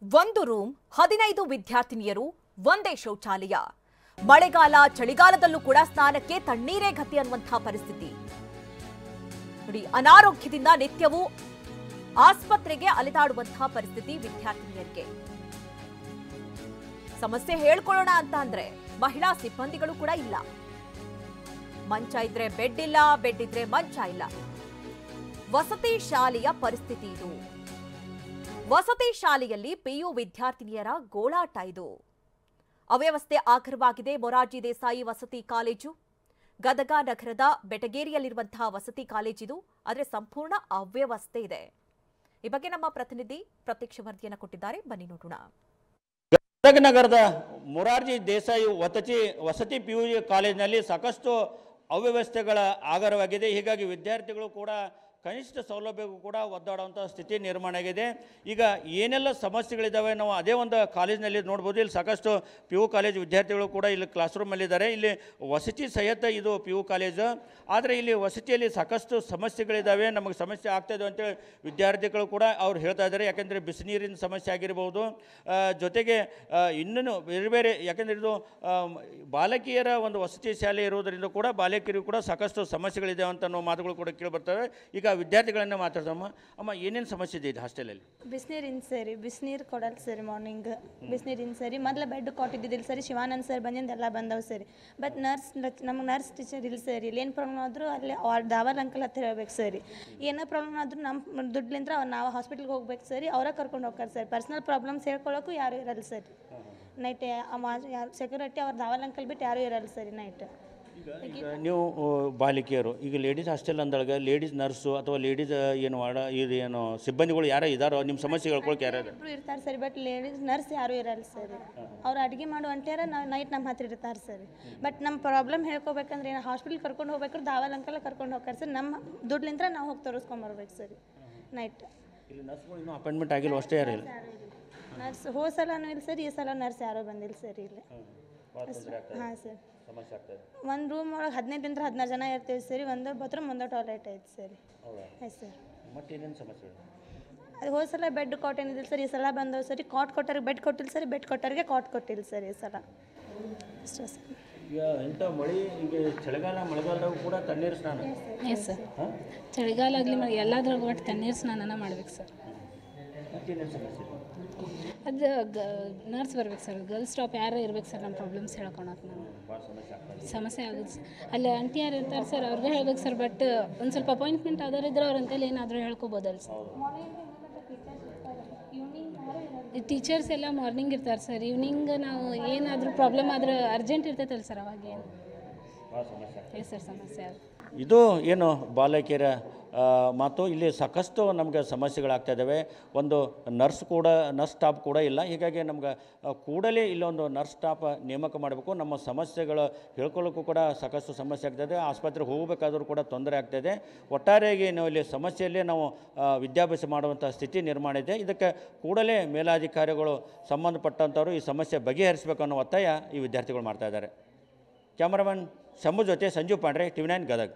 ಒಂದು ರೂಮ್ 15 ವಿದ್ಯಾರ್ಥಿನಿಯರು ಒಂದೇ ಶೌಚಾಲಯ. ಮಳೆಗಾಲ ಚಳಿಗಾಲದಲ್ಲೂ ಕೂಡ ಸ್ನಾನಕ್ಕೆ ತಣ್ಣೀರೇ ಗತಿ ಅನ್ನುವಂತಹ ಪರಿಸ್ಥಿತಿ. ನೋಡಿ, ಅನಾರೋಗ್ಯದಿಂದ ನಿತ್ಯವೂ ಆಸ್ಪತ್ರೆಗೆ ಅಲೆದಾಡುವಂತಹ ಪರಿಸ್ಥಿತಿ ವಿದ್ಯಾರ್ಥಿನಿಯರಿಗೆ. ಸಮಸ್ಯೆ ಹೇಳ್ಕೊಳ್ಳೋಣ ಅಂತ ಅಂದ್ರೆ ಮಹಿಳಾ ಸಿಬ್ಬಂದಿಗಳು ಕೂಡ ಇಲ್ಲ. ಮಂಚ ಇದ್ರೆ ಬೆಡ್ ಇಲ್ಲ, ಬೆಡ್ ಇದ್ರೆ ಮಂಚ ಇಲ್ಲ. ವಸತಿ ಶಾಲೆಯ ಪರಿಸ್ಥಿತಿ ಇದು. ವಸತಿ ಶಾಲೆಯಲ್ಲಿ ಪಿಯು ವಿದ್ಯಾರ್ಥಿನಿಯರ ಗೋಳಾಟ ಇದು. ಅವ್ಯವಸ್ಥೆ ಆಗರವಾಗಿದೆ ಮೊರಾರ್ಜಿ ದೇಸಾಯಿ ವಸತಿ ಕಾಲೇಜು. ಗದಗ ನಗರದ ಬೆಟಗೇರಿಯಲ್ಲಿರುವಂತಹ ವಸತಿ ಕಾಲೇಜಿದು. ಆದರೆ ಸಂಪೂರ್ಣ ಅವ್ಯವಸ್ಥೆ ಇದೆ. ಈ ಬಗ್ಗೆ ನಮ್ಮ ಪ್ರತಿನಿಧಿ ಪ್ರತ್ಯಕ್ಷ ವರದಿಯನ್ನು ಕೊಟ್ಟಿದ್ದಾರೆ, ಬನ್ನಿ ನೋಡೋಣ. ಗದಗ ನಗರದ ಮೊರಾರ್ಜಿ ದೇಸಾಯಿ ವಸತಿ ಪಿಯು ಕಾಲೇಜಿನಲ್ಲಿ ಸಾಕಷ್ಟು ಅವ್ಯವಸ್ಥೆಗಳ ಆಗರವಾಗಿದೆ. ಹೀಗಾಗಿ ವಿದ್ಯಾರ್ಥಿಗಳು ಕೂಡ ಕನಿಷ್ಠ ಸೌಲಭ್ಯಕ್ಕೂ ಕೂಡ ಒದ್ದಾಡುವಂಥ ಸ್ಥಿತಿ ನಿರ್ಮಾಣ ಆಗಿದೆ. ಈಗ ಏನೆಲ್ಲ ಸಮಸ್ಯೆಗಳಿದ್ದಾವೆ ನಾವು ಅದೇ ಒಂದು ಕಾಲೇಜಿನಲ್ಲಿ ನೋಡ್ಬೋದು. ಇಲ್ಲಿ ಸಾಕಷ್ಟು ಪಿ ಯು ಕಾಲೇಜ್ ವಿದ್ಯಾರ್ಥಿಗಳು ಕೂಡ ಇಲ್ಲಿ ಕ್ಲಾಸ್ ರೂಮಲ್ಲಿದ್ದಾರೆ. ಇಲ್ಲಿ ವಸತಿ ಸಹಿತ ಇದು ಪಿ ಯು ಕಾಲೇಜು. ಆದರೆ ಇಲ್ಲಿ ವಸತಿಯಲ್ಲಿ ಸಾಕಷ್ಟು ಸಮಸ್ಯೆಗಳಿದ್ದಾವೆ, ನಮಗೆ ಸಮಸ್ಯೆ ಆಗ್ತಾಯಿದೆ ಅಂತೇಳಿ ವಿದ್ಯಾರ್ಥಿಗಳು ಕೂಡ ಅವ್ರು ಹೇಳ್ತಾ ಇದ್ದಾರೆ. ಯಾಕೆಂದರೆ ಬಿಸಿನೀರಿನ ಸಮಸ್ಯೆ ಆಗಿರ್ಬೋದು, ಜೊತೆಗೆ ಇನ್ನೂ ಬೇರೆ ಬೇರೆ, ಯಾಕೆಂದರೆ ಇದು ಬಾಲಕಿಯರ ಒಂದು ವಸತಿ ಶಾಲೆ ಇರುವುದರಿಂದ ಕೂಡ ಬಾಲಕಿಯರಿಗೂ ಕೂಡ ಸಾಕಷ್ಟು ಸಮಸ್ಯೆಗಳಿದೆ ಅಂತ ಅನ್ನೋ ಮಾತುಗಳು ಕೂಡ ಕೇಳಿಬರ್ತವೆ. ಈಗ ವಿದ್ಯಾರ್ಥಿಗಳನ್ನ ಮಾತಾಡ್ತಮ್ಮ. ಅಮ್ಮ, ಏನೇನು ಸಮಸ್ಯೆ ಇದೆ ಇದು ಹಾಸ್ಟೆಲಲ್ಲಿ? ಬಿಸಿನೀರಿನ ಸರಿ, ಬಿಸಿನೀರು ಕೊಡಲ್ಲ ಸರಿ. ಮಾರ್ನಿಂಗ್ ಬಿಸಿನೀರಿನ ಸರಿ. ಮೊದಲು ಬೆಡ್ ಕೊಟ್ಟಿದ್ದಿಲ್ಲ ಸರಿ. ಶಿವಾನಂದ್ ಸರ್ ಬಂದಿಂದ ಎಲ್ಲ ಬಂದವು ಸರಿ. ಬಟ್ ನಮಗೆ ನರ್ಸ್ ಟೀಚರ್ ಇಲ್ಲ ಸರಿ. ಇಲ್ಲಿ ಏನು ಪ್ರಾಬ್ಲಮ್ ಆದರೂ ಅಲ್ಲಿ ದಾವಲ್ ಅಂಕಲ್ ಹತ್ರ ಹೇಳ್ಬೇಕು ಸರಿ. ಏನೋ ಪ್ರಾಬ್ಲಮ್ ಆದರೂ ನಮ್ಮ ದುಡ್ಲಿಂದ ನಾವು ಹಾಸ್ಪಿಟ್ಲಿಗೆ ಹೋಗ್ಬೇಕು ಸರಿ. ಅವರೇ ಕರ್ಕೊಂಡು ಹೋಗ್ತಾರೆ ಸರ್. ಪರ್ಸ್ನಲ್ ಪ್ರಾಬ್ಲಮ್ಸ್ ಹೇಳ್ಕೊಳ್ಳೋಕ್ಕೂ ಯಾರೂ ಇರಲ್ಲ ಸರಿ. ನೈಟ್ ಯಾರು ಸೆಕ್ಯೂರಿಟಿ ಅವ್ರ ದಾವಲ್ ಅಂಕಲ್ ಬಿಟ್ಟು ಯಾರೂ ಇರಲ್ಲ ಸರಿ ನೈಟ್. ಈಗ ನೀವು ಬಾಲಿಕೆಯರು, ಈಗ ಲೇಡೀಸ್ ಹಾಸ್ಟೆಲ್ ಅಂದಾಗ ಲೇಡೀಸ್ ನರ್ಸು ಅಥವಾ ಲೇಡೀಸ್ ಏನು ಇದು ಏನು ಸಿಬ್ಬಂದಿಗಳು ಯಾರೋ ಇದ್ದಾರೋ ನಿಮ್ಮ ಸಮಸ್ಯೆ ಹೇಳ್ಕೊಳಕ್ಕೆ ಯಾರು ಇರ್ತಾರೆ ಸರಿ. ಬಟ್ ಲೇಡೀಸ್ ನರ್ಸ್ ಯಾರೂ ಇರಲ್ಲ ಸರಿ. ಅವ್ರು ಅಡುಗೆ ಮಾಡೋ ಅಂಟ್ಯಾರ ನೈಟ್ ನಮ್ಮ ಹತ್ರ ಇರ್ತಾರೆ ಸರಿ. ಬಟ್ ನಮ್ಮ ಪ್ರಾಬ್ಲಮ್ ಹೇಳ್ಕೊಬೇಕಂದ್ರೆ ಏನು ಹಾಸ್ಪಿಟ್ಲ್ ಕರ್ಕೊಂಡು ಹೋಗ್ಬೇಕಾದ್ರೆ ದಾವಲ್ ಅಂಕಲ್ ಕರ್ಕೊಂಡು ಹೋಗ್ತಾರೆ ಸರ್. ನಮ್ಮ ದುಡ್ಲಿಂದ ನಾವು ಹೋಗಿ ತೋರಿಸ್ಕೊಂಬರ್ಬೇಕು ಸರಿ ನೈಟ್. ಇಲ್ಲಿ ನರ್ಸ್ಗಳು ಇನ್ನೂ ಅಪಾಯಿಂಟ್ಮೆಂಟ್ ಆಗಿಲ್ಲ ಅಷ್ಟೇ ಯಾರು ಇಲ್ಲ. ನರ್ಸ್ ಹೋದ ಸಲನೂ ಇಲ್ಲ ಸರ್, ಈ ಸಲ ನರ್ಸ್ ಯಾರೂ ಬಂದಿಲ್ಲ ಸರಿ ಇಲ್ಲಿ. ಹಾಂ ಸರ್. ಒಂದು ರೂಮ್ ಒಳಗೆ 15ರಿಂದ 16 ಜನ ಇರ್ತೀವಿ ಸರಿ. ಒಂದು ಬಾತ್ರೂಮ್ ಒಂದು ಟಾಯ್ಲೆಟ್ ಐತೆ ಸರಿ. ಆಯ್ತು ಸರ್. ಮತ್ತೇನೇನು ಸಮಸ್ಯೆ? ಅದು ಹೋದ ಸಲ ಬೆಡ್ ಕಾಟ್ ಏನಿದಿಲ್ಲ ಸರ್. ಈ ಸಲ ಬಂದವು ಸರಿ. ಕಾಟ್ ಕೊಟ್ಟವ್ರಿಗೆ ಬೆಡ್ ಕೊಟ್ಟಿಲ್ಲ ಸರಿ. ಬೆಡ್ ಕೊಟ್ಟವ್ರಿಗೆ ಕಾಟ್ ಕೊಟ್ಟಿಲ್ಲ ಸರ್ ಈ ಸಲ. ಅಷ್ಟೇ ಸರ್. ಈಗ ಇಂಥ ಮಳೆ, ಈಗ ಚಳಿಗಾಲ ಮಳೆಗಾಲದಾಗ ಕೂಡ ತಣ್ಣೀರು ಸ್ನಾನ. Yes sir. ಚಳಿಗಾಲ ಆಗಲಿ ಎಲ್ಲಾದ್ರಾಗ ಒಟ್ಟು ತಣ್ಣೀರು ಸ್ನಾನನ ಮಾಡ್ಬೇಕು ಸರ್. ಮತ್ತೇನೇನು ಸಮಸ್ಯೆ? ಅದು ನರ್ಸ್ ಬರ್ಬೇಕು ಸರ್. ಗರ್ಲ್ಸ್ ಸ್ಟಾಪ್ ಯಾರು ಇರ್ಬೇಕು ಸರ್. ನಮ್ಮ ಪ್ರಾಬ್ಲಮ್ಸ್ ಹೇಳ್ಕೊಳಕ್ಕೆ ನಾನು ಸಮಸ್ಯೆ ಆಗುತ್ತೆ ಸರ್. ಅಲ್ಲಿ ಆಂಟಿ ಯಾರು ಇರ್ತಾರೆ ಸರ್, ಅವ್ರಿಗೆ ಹೇಳ್ಬೇಕು ಸರ್. ಬಟ್ ಒಂದು ಸ್ವಲ್ಪ ಅಪಾಯಿಂಟ್ಮೆಂಟ್ ಆದವ್ರಿದ್ರೆ ಅವ್ರ ಅಂತೇಳಿ ಏನಾದರೂ ಹೇಳ್ಕೊಬೋದಲ್ಲ ಸರ್. ಟೀಚರ್ಸ್ ಎಲ್ಲ ಮಾರ್ನಿಂಗ್ ಇರ್ತಾರೆ ಸರ್. ಈವ್ನಿಂಗ್ ನಾವು ಏನಾದರೂ ಪ್ರಾಬ್ಲಮ್ ಆದ್ರೆ ಅರ್ಜೆಂಟ್ ಇರ್ತೈತಲ್ಲ ಸರ್, ಅವಾಗ ಏನು ಎಸ್ ಸರ್ ಸಮಸ್ಯೆ ಆಗುತ್ತೆ. ಇದು ಏನು ಬಾಲಕಿಯರ ಮಾತು. ಇಲ್ಲಿ ಸಾಕಷ್ಟು ನಮಗೆ ಸಮಸ್ಯೆಗಳಾಗ್ತಾ ಇದ್ದಾವೆ. ಒಂದು ನರ್ಸ್ ಸ್ಟಾಫ್ ಕೂಡ ಇಲ್ಲ. ಹೀಗಾಗಿ ನಮ್ಗೆ ಕೂಡಲೇ ಇಲ್ಲೊಂದು ನರ್ಸ್ ಸ್ಟಾಫ್ ನೇಮಕ ಮಾಡಬೇಕು. ನಮ್ಮ ಸಮಸ್ಯೆಗಳು ಹೇಳ್ಕೊಳ್ಳೋಕ್ಕೂ ಕೂಡ ಸಾಕಷ್ಟು ಸಮಸ್ಯೆ ಆಗ್ತಾಯಿದೆ. ಆಸ್ಪತ್ರೆಗೆ ಹೋಗಬೇಕಾದ್ರೂ ಕೂಡ ತೊಂದರೆ ಆಗ್ತಾಯಿದೆ. ಒಟ್ಟಾರೆಯಾಗಿ ನಾವು ಇಲ್ಲಿ ಸಮಸ್ಯೆಯಲ್ಲೇ ನಾವು ವಿದ್ಯಾಭ್ಯಾಸ ಮಾಡುವಂಥ ಸ್ಥಿತಿ ನಿರ್ಮಾಣ ಇದೆ. ಇದಕ್ಕೆ ಕೂಡಲೇ ಮೇಲಾಧಿಕಾರಿಗಳು ಸಂಬಂಧಪಟ್ಟಂಥವರು ಈ ಸಮಸ್ಯೆ ಬಗೆಹರಿಸಬೇಕು ಅನ್ನೋ ಒತ್ತಾಯ ಈ ವಿದ್ಯಾರ್ಥಿಗಳು ಮಾಡ್ತಾ ಇದ್ದಾರೆ. ಕ್ಯಾಮರಾಮನ್ ಶಂಭು ಜೊತೆ ಸಂಜೀವ್ ಪಾಂಡ್ರೆ, TV9 ಗದಗ.